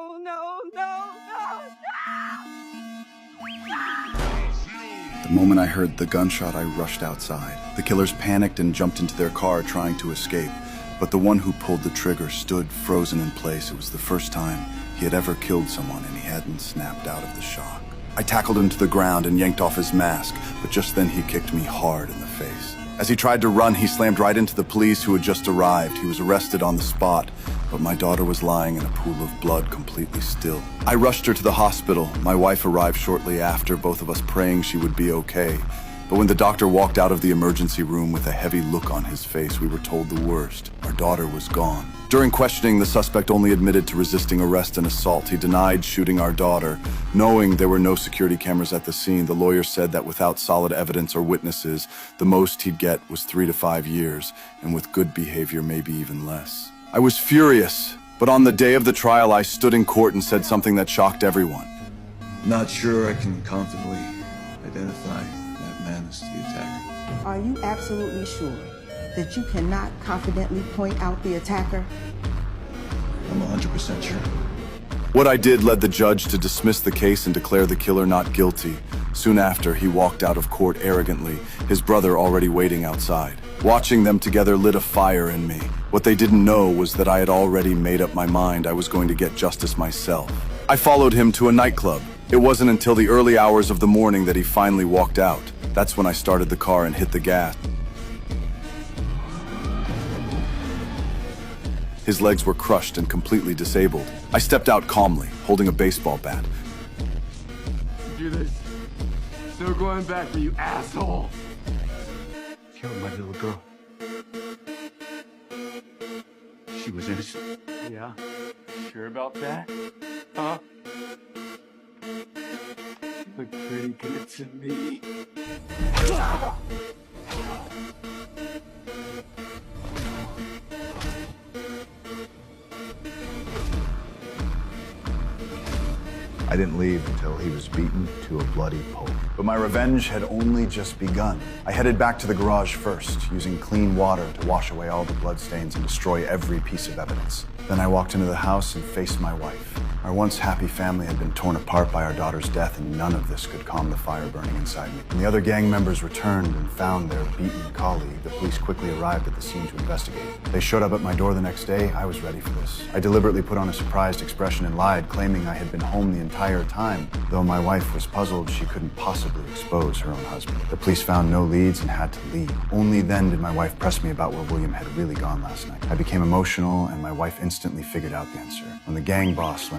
Oh, no, no, no, The moment I heard the gunshot, I rushed outside. The killers panicked and jumped into their car trying to escape, but the one who pulled the trigger stood frozen in place. It was the first time he had ever killed someone, and he hadn't snapped out of the shock. I tackled him to the ground and yanked off his mask, but just then he kicked me hard in the face. As he tried to run, he slammed right into the police who had just arrived. He was arrested on the spot, but my daughter was lying in a pool of blood, completely still. I rushed her to the hospital. My wife arrived shortly after, both of us praying she would be okay. But when the doctor walked out of the emergency room with a heavy look on his face, we were told the worst. Our daughter was gone. During questioning, the suspect only admitted to resisting arrest and assault. He denied shooting our daughter. Knowing there were no security cameras at the scene, the lawyer said that without solid evidence or witnesses, the most he'd get was 3 to 5 years, and with good behavior, maybe even less. I was furious, but on the day of the trial, I stood in court and said something that shocked everyone. Not sure I can confidently identify that man as the attacker. Are you absolutely sure that you cannot confidently point out the attacker? I'm 100% sure. What I did led the judge to dismiss the case and declare the killer not guilty. Soon after, he walked out of court arrogantly, his brother already waiting outside. Watching them together lit a fire in me. What they didn't know was that I had already made up my mind I was going to get justice myself. I followed him to a nightclub. It wasn't until the early hours of the morning that he finally walked out. That's when I started the car and hit the gas. His legs were crushed and completely disabled. I stepped out calmly, holding a baseball bat. do this. No going back for you, asshole. Killed my little girl. She was innocent. Yeah? Sure about that? Huh? You look pretty good to me. I didn't leave until he was beaten to a bloody pulp. But my revenge had only just begun. I headed back to the garage first, using clean water to wash away all the bloodstains and destroy every piece of evidence. Then I walked into the house and faced my wife. Our once happy family had been torn apart by our daughter's death, and none of this could calm the fire burning inside me. When the other gang members returned and found their beaten colleague, the police quickly arrived at the scene to investigate. They showed up at my door the next day. I was ready for this. I deliberately put on a surprised expression and lied, claiming I had been home the entire time. Though my wife was puzzled, she couldn't possibly expose her own husband. The police found no leads and had to leave. Only then did my wife press me about where William had really gone last night. I became emotional, and my wife instantly figured out the answer. When the gang boss learned